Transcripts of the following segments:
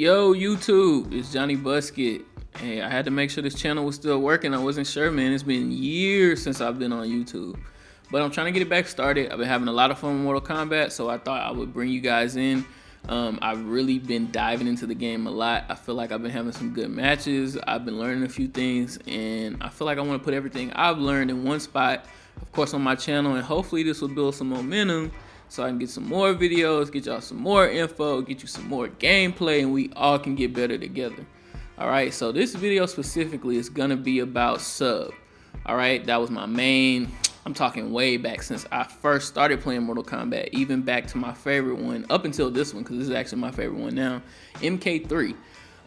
Yo, YouTube, it's Johnny Busket. Hey, I had to make sure this channel was still working. I wasn't sure, man. It's been years since I've been on YouTube. But I'm trying to get it back started. I've been having a lot of fun with Mortal Kombat, so I thought I would bring you guys in. I've really been diving into the game a lot. I feel like I've been having some good matches. I've been learning a few things, and I feel like I want to put everything I've learned in one spot, of course, on my channel, and hopefully this will build some momentum so I can get some more videos, get y'all some more info, get you some more gameplay, and we all can get better together. All right, so this video specifically is gonna be about sub. All right, that was my main, I'm talking way back since I first started playing Mortal Kombat, even back to my favorite one, up until this one, because this is actually my favorite one now, MK3.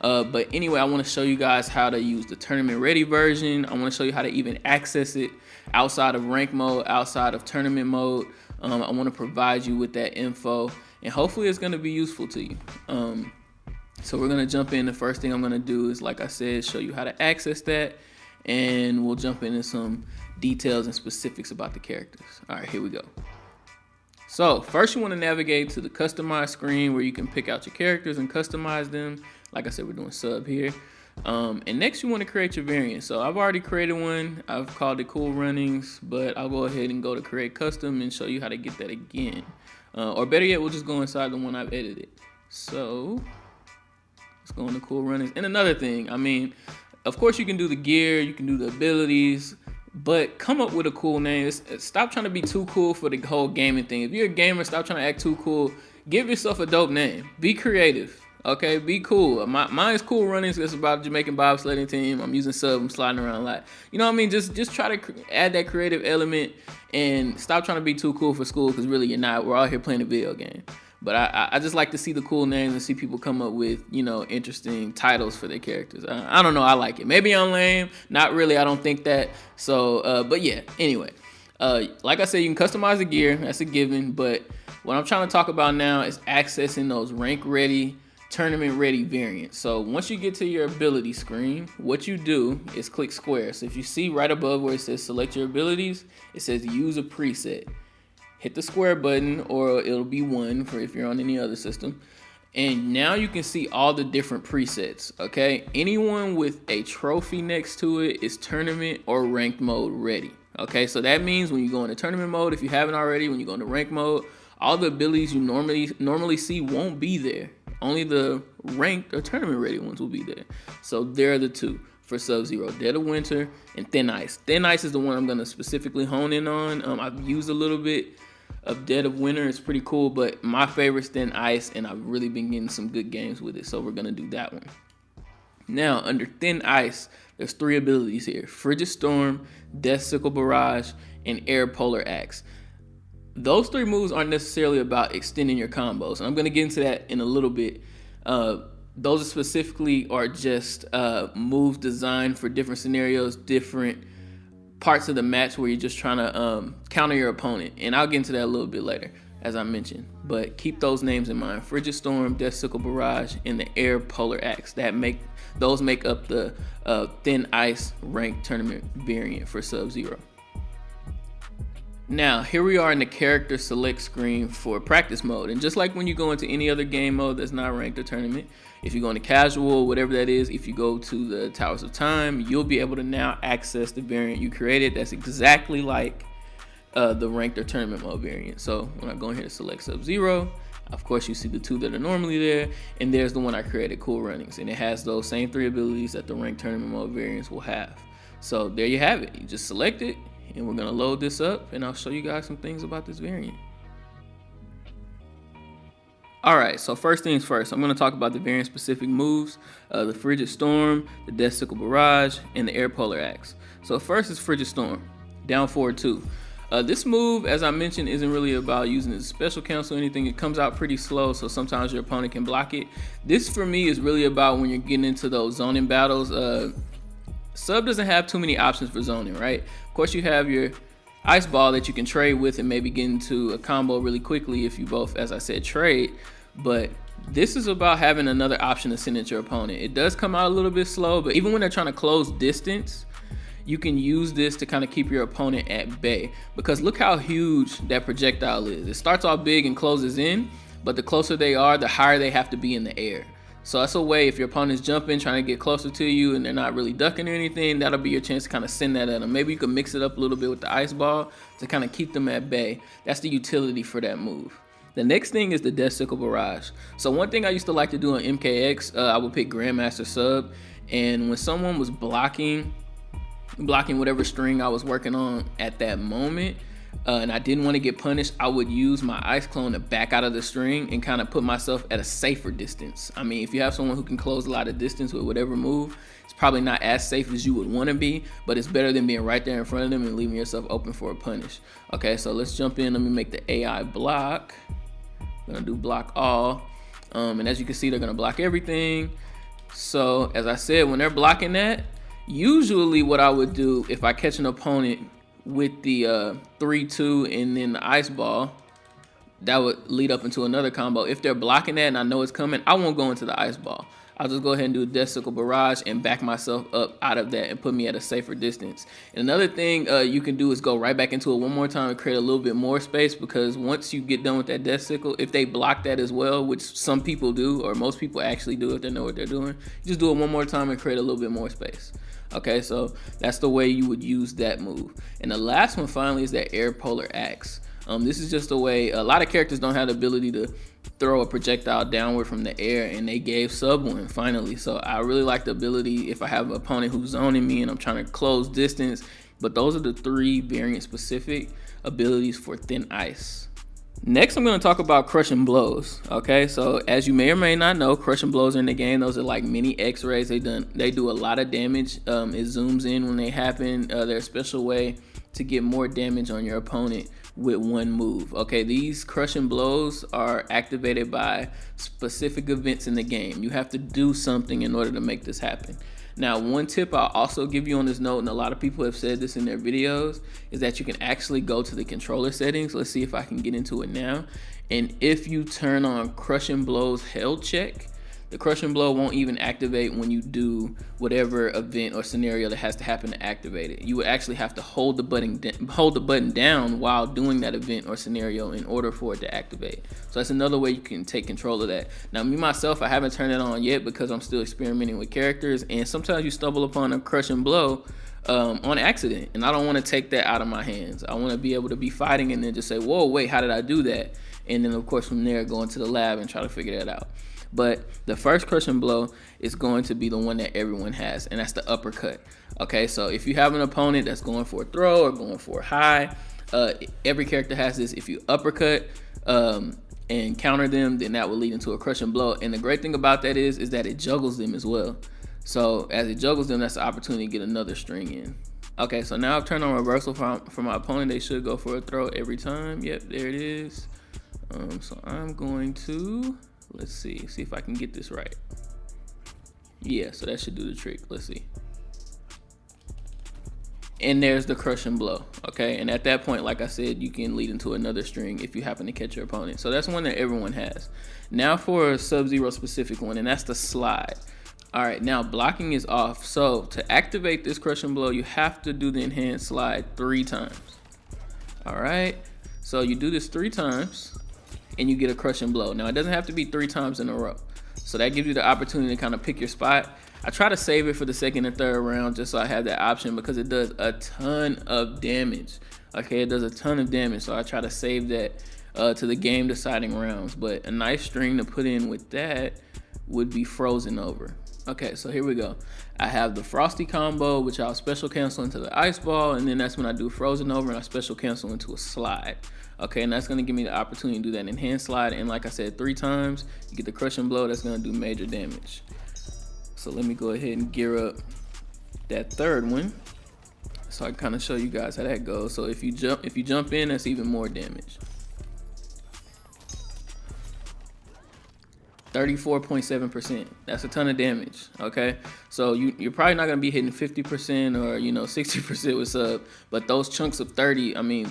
But anyway, I want to show you guys how to use the tournament ready version. I want to show you how to even access it outside of rank mode, outside of tournament mode. I want to provide you with that info, and hopefully it's going to be useful to you. So we're going to jump in. The first thing I'm going to do is, like I said, show you how to access that, and we'll jump into some details and specifics about the characters. All right, here we go. So first you want to navigate to the customize screen where you can pick out your characters and customize them. Like I said, we're doing sub here. And next you want to create your variant. So I've already created one. I've called it Cool Runnings, but I'll go ahead and go to create custom and show you how to get that again. Or better yet, we'll just go inside the one I've edited. So let's go into Cool Runnings. And another thing, I mean, of course you can do the gear, you can do the abilities, but come up with a cool name. Stop trying to be too cool for the whole gaming thing. If you're a gamer, stop trying to act too cool. Give yourself a dope name. Be creative. Okay, be cool. Mine is Cool Runnings. It's about a Jamaican bobsledding team. I'm using sub. I'm sliding around a lot. You know what I mean? Just try to add that creative element and stop trying to be too cool for school, because really you're not. We're all here playing a video game. But I just like to see the cool names and see people come up with, you know, interesting titles for their characters. I don't know. I like it. Maybe I'm lame. Not really. I don't think that. So, but yeah. Anyway, like I said, you can customize the gear. That's a given. But what I'm trying to talk about now is accessing those rank ready, tournament ready variants. So once you get to your ability screen, what you do is click square. So if you see right above where it says select your abilities, it says use a preset. Hit the square button, or it'll be 1 for if you're on any other system. And now you can see all the different presets, okay? Anyone with a trophy next to it is tournament or ranked mode ready, okay? So that means when you go into tournament mode, if you haven't already, when you go into rank mode, all the abilities you normally see won't be there. Only the ranked or tournament ready ones will be there. So there are the two for Sub-Zero, Dead of Winter and Thin Ice. Thin Ice is the one I'm gonna specifically hone in on. I've used a little bit of Dead of Winter. It's pretty cool, but my favorite is Thin Ice, and I've really been getting some good games with it, so we're gonna do that one. Now, under Thin Ice, there's 3 abilities here: Frigid Storm, Death Sickle Barrage, and Air Polar Axe. Those 3 moves aren't necessarily about extending your combos, and I'm gonna get into that in a little bit. Those specifically are just moves designed for different scenarios, different parts of the match where you're just trying to counter your opponent, and I'll get into that a little bit later, as I mentioned. But keep those names in mind: Frigid Storm, Death Sickle Barrage, and the Air Polar Axe. Those make up the Thin Ice ranked tournament variant for Sub-Zero. Now, here we are in the character select screen for practice mode. And just like when you go into any other game mode that's not ranked or tournament, if you go into casual, whatever that is, if you go to the Towers of Time, you'll be able to now access the variant you created. That's exactly like the ranked or tournament mode variant. So when I go in here to select Sub-Zero, of course you see the 2 that are normally there, and there's the one I created, Cool Runnings, and it has those same 3 abilities that the ranked tournament mode variants will have. So there you have it. You just select it, and we're gonna load this up, and I'll show you guys some things about this variant. All right, so first things first, I'm gonna talk about the variant specific moves, the Frigid Storm, the Death Sickle Barrage, and the Air Polar Axe. So first is Frigid Storm, down forward 2. This move, as I mentioned, isn't really about using a special cancel or anything. It comes out pretty slow, so sometimes your opponent can block it. This, for me, is really about when you're getting into those zoning battles. Sub doesn't have too many options for zoning, right? Of course, you have your ice ball that you can trade with and maybe get into a combo really quickly if you both, as I said, trade. But this is about having another option to send at your opponent. It does come out a little bit slow, but even when they're trying to close distance, you can use this to kind of keep your opponent at bay, because look how huge that projectile is. It starts off big and closes in, but the closer they are, the higher they have to be in the air. So that's a way, if your opponent's jumping, trying to get closer to you, and they're not really ducking or anything, that'll be your chance to kind of send that at them. Maybe you can mix it up a little bit with the ice ball to kind of keep them at bay. That's the utility for that move. The next thing is the Death Sickle Barrage. So one thing I used to like to do on MKX, I would pick Grandmaster Sub, and when someone was blocking whatever string I was working on at that moment, and I didn't want to get punished, I would use my ice clone to back out of the string and kind of put myself at a safer distance. I mean, if you have someone who can close a lot of distance with whatever move, it's probably not as safe as you would want to be, but it's better than being right there in front of them and leaving yourself open for a punish. Okay, so let's jump in. Let me make the AI block. I'm gonna do block all, and as you can see, they're gonna block everything. So as I said, when they're blocking that, usually what I would do if I catch an opponent with the 3-2 and then the ice ball, that would lead up into another combo. If they're blocking that and I know it's coming, I won't go into the ice ball. I'll just go ahead and do a Death Sickle Barrage and back myself up out of that and put me at a safer distance. And another thing you can do is go right back into it one more time and create a little bit more space, because once you get done with that Death Sickle, if they block that as well, which some people do, or most people actually do if they know what they're doing, you just do it one more time and create a little bit more space. Okay, so that's the way you would use that move. And the last one finally is that Air Polar Axe. This is just a way, a lot of characters don't have the ability to throw a projectile downward from the air, and they gave Sub one finally. So I really like the ability if I have an opponent who's zoning me and I'm trying to close distance. But those are the 3 variant specific abilities for Thin Ice. Next, I'm going to talk about Crushing Blows. Okay, so as you may or may not know, Crushing Blows are in the game. Those are like mini X-rays. They do a lot of damage. It zooms in when they happen. They're a special way to get more damage on your opponent with one move. Okay, these Crushing Blows are activated by specific events in the game. You have to do something in order to make this happen. Now, one tip I'll also give you on this note, and a lot of people have said this in their videos, is that you can actually go to the controller settings. Let's see if I can get into it now. And if you turn on Crushing Blows held check, the Crushing Blow won't even activate when you do whatever event or scenario that has to happen to activate it. You would actually have to hold the button down while doing that event or scenario in order for it to activate. So that's another way you can take control of that. Now, me myself, I haven't turned it on yet because I'm still experimenting with characters, and sometimes you stumble upon a Crushing Blow on accident, and I don't want to take that out of my hands. I want to be able to be fighting and then just say, whoa, wait, how did I do that? And then of course from there go into the lab and try to figure that out. But the first Crushing Blow is going to be the one that everyone has, and that's the uppercut. Okay, so if you have an opponent that's going for a throw or going for a high, every character has this. If you uppercut and counter them, then that will lead into a Crushing Blow. And the great thing about that is that it juggles them as well. So as it juggles them, that's the opportunity to get another string in. Okay, so now I've turned on reversal for my opponent. They should go for a throw every time. Yep, there it is. So I'm going to... Let's see if I can get this right. Yeah, so that should do the trick. Let's see. And there's the Crushing Blow, okay? And at that point, like I said, you can lead into another string if you happen to catch your opponent. So that's one that everyone has. Now for a Sub-Zero specific one, and that's the slide. All right, now blocking is off. So to activate this Crushing Blow, you have to do the enhanced slide 3 times. All right, so you do this 3 times. And you get a Crushing Blow. Now, it doesn't have to be 3 times in a row. So that gives you the opportunity to kind of pick your spot. I try to save it for the 2nd and 3rd round just so I have that option, because it does a ton of damage. Okay, it does a ton of damage, so I try to save that to the game deciding rounds. But a nice string to put in with that would be Frozen Over. Okay, so here we go. I have the Frosty combo, which I'll special cancel into the ice ball, and then that's when I do Frozen Over and I special cancel into a slide. Okay, and that's gonna give me the opportunity to do that enhanced slide, and like I said, 3 times, you get the Crushing Blow. That's gonna do major damage. So let me go ahead and gear up that 3rd one, so I can kind of show you guys how that goes. So if you jump in, that's even more damage. 34.7%. That's a ton of damage. Okay, so you're probably not gonna be hitting 50% or 60% with sub, but those chunks of 30, I mean,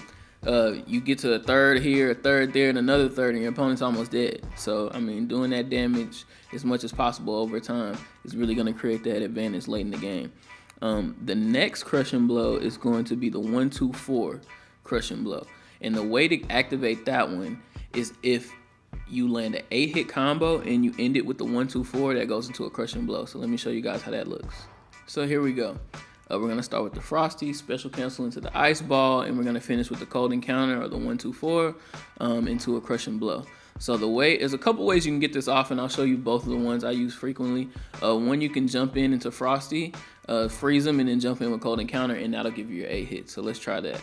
you get to a 3rd here, a 3rd there, and another 3rd, and your opponent's almost dead. So I mean, doing that damage as much as possible over time is really gonna create that advantage late in the game. The next Crushing Blow is going to be the 1-2-4 Crushing Blow, and the way to activate that one is if you land an 8-hit combo and you end it with the 1-2-4 that goes into a crushing blow. So let me show you guys how that looks. So here we go. We're gonna start with the Frosty, special cancel into the Ice Ball, and we're gonna finish with the cold encounter or the 1-2-4 into a crushing blow. So there's a couple ways you can get this off, and I'll show you both of the ones I use frequently. One, you can jump into Frosty, freeze them, and then jump in with cold encounter, and that'll give you your 8 hits. So let's try that.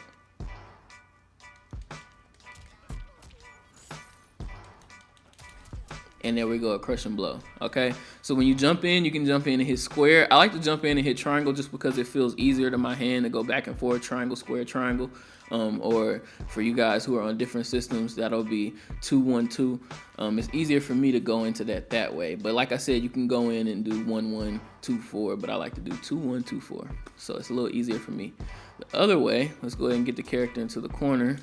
And there we go, a crushing blow. Okay, so when you jump in, you can jump in and hit square. I like to jump in and hit triangle just because it feels easier to my hand to go back and forth, triangle, square, triangle. Or for you guys who are on different systems, that'll be 2-1-2. It's easier for me to go into that way. But like I said, you can go in and do 1-1-2-4, but I like to do 2-1-2-4. So it's a little easier for me. The other way, let's go ahead and get the character into the corner.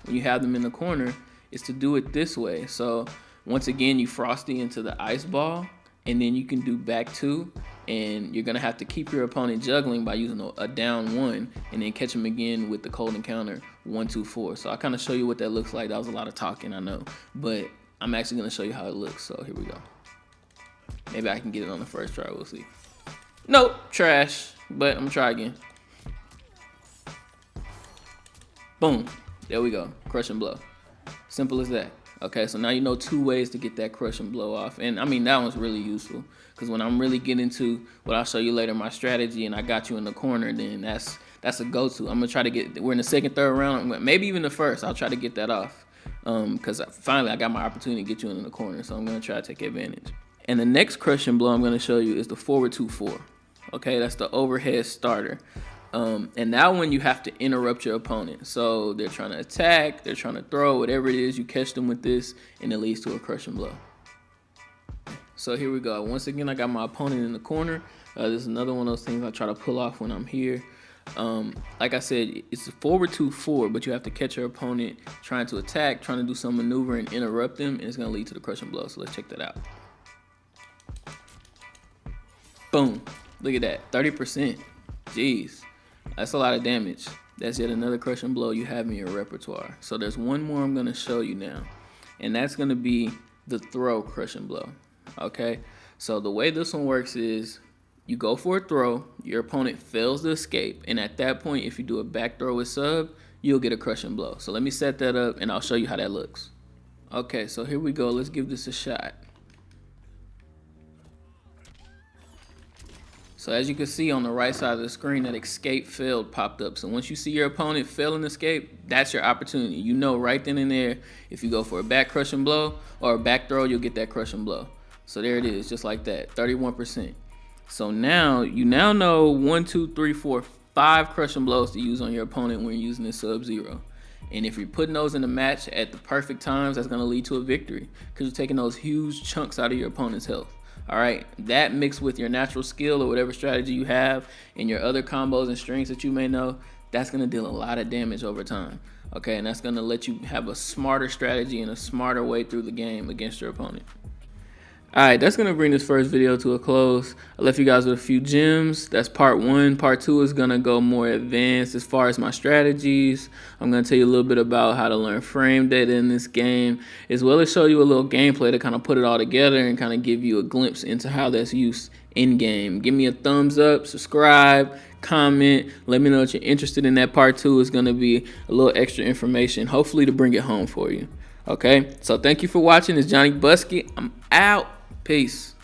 When you have them in the corner, is to do it this way. So once again, you Frosty into the Ice Ball, and then you can do back 2, and you're gonna have to keep your opponent juggling by using a down 1, and then catch them again with the cold encounter 1-2-4. So I kind of show you what that looks like. That was a lot of talking, I know, but I'm actually gonna show you how it looks. So here we go. Maybe I can get it on the first try. We'll see. Nope, trash. But I'm gonna try again. Boom. There we go. Crush and blow. Simple as that. Okay, so now you know 2 ways to get that crush and blow off. And I mean, that one's really useful because when I'm really getting into what I'll show you later, my strategy, and I got you in the corner, then that's a go-to. I'm gonna try to get, we're in the second, third round, maybe even the first, I'll try to get that off because finally I got my opportunity to get you in the corner, so I'm gonna try to take advantage. And the next crush and blow I'm gonna show you is the forward 2-4. Okay, that's the overhead starter. And that one you have to interrupt your opponent. So they're trying to attack, they're trying to throw, whatever it is, you catch them with this, and it leads to a crushing blow. So here we go. Once again, I got my opponent in the corner. This is another one of those things I try to pull off when I'm here. Like I said, it's a forward 2-4, but you have to catch your opponent trying to attack, trying to do some maneuver and interrupt them, and it's gonna lead to the crushing blow. So let's check that out. Boom. Look at that, 30%. Jeez. That's a lot of damage. That's yet another crushing blow you have in your repertoire. So there's one more I'm gonna show you now, and that's gonna be the throw crushing blow. Okay, so the way this one works is you go for a throw, your opponent fails to escape, and at that point, if you do a back throw with sub, you'll get a crushing blow. So let me set that up and I'll show you how that looks. Okay, so here we go. Let's give this a shot. So as you can see on the right side of the screen, that escape failed popped up. So once you see your opponent fail an escape, that's your opportunity. You know right then and there, if you go for a back crushing blow or a back throw, you'll get that crushing blow. So there it is, just like that, 31%. So now, you now know 1, 2, 3, 4, 5 crushing blows to use on your opponent when you're using this Sub-Zero. And if you're putting those in the match at the perfect times, that's gonna lead to a victory because you're taking those huge chunks out of your opponent's health. All right, that mixed with your natural skill or whatever strategy you have and your other combos and strings that you may know, that's gonna deal a lot of damage over time. Okay, and that's gonna let you have a smarter strategy and a smarter way through the game against your opponent. All right, that's gonna bring this first video to a close. I left you guys with a few gems. That's part 1. Part 2 is gonna go more advanced as far as my strategies. I'm gonna tell you a little bit about how to learn frame data in this game, as well as show you a little gameplay to kind of put it all together and kind of give you a glimpse into how that's used in game. Give me a thumbs up, subscribe, comment, let me know that you're interested in that. Part 2 is gonna be a little extra information, hopefully to bring it home for you. Okay, so thank you for watching. It's Johnny Buskett. I'm out. Peace.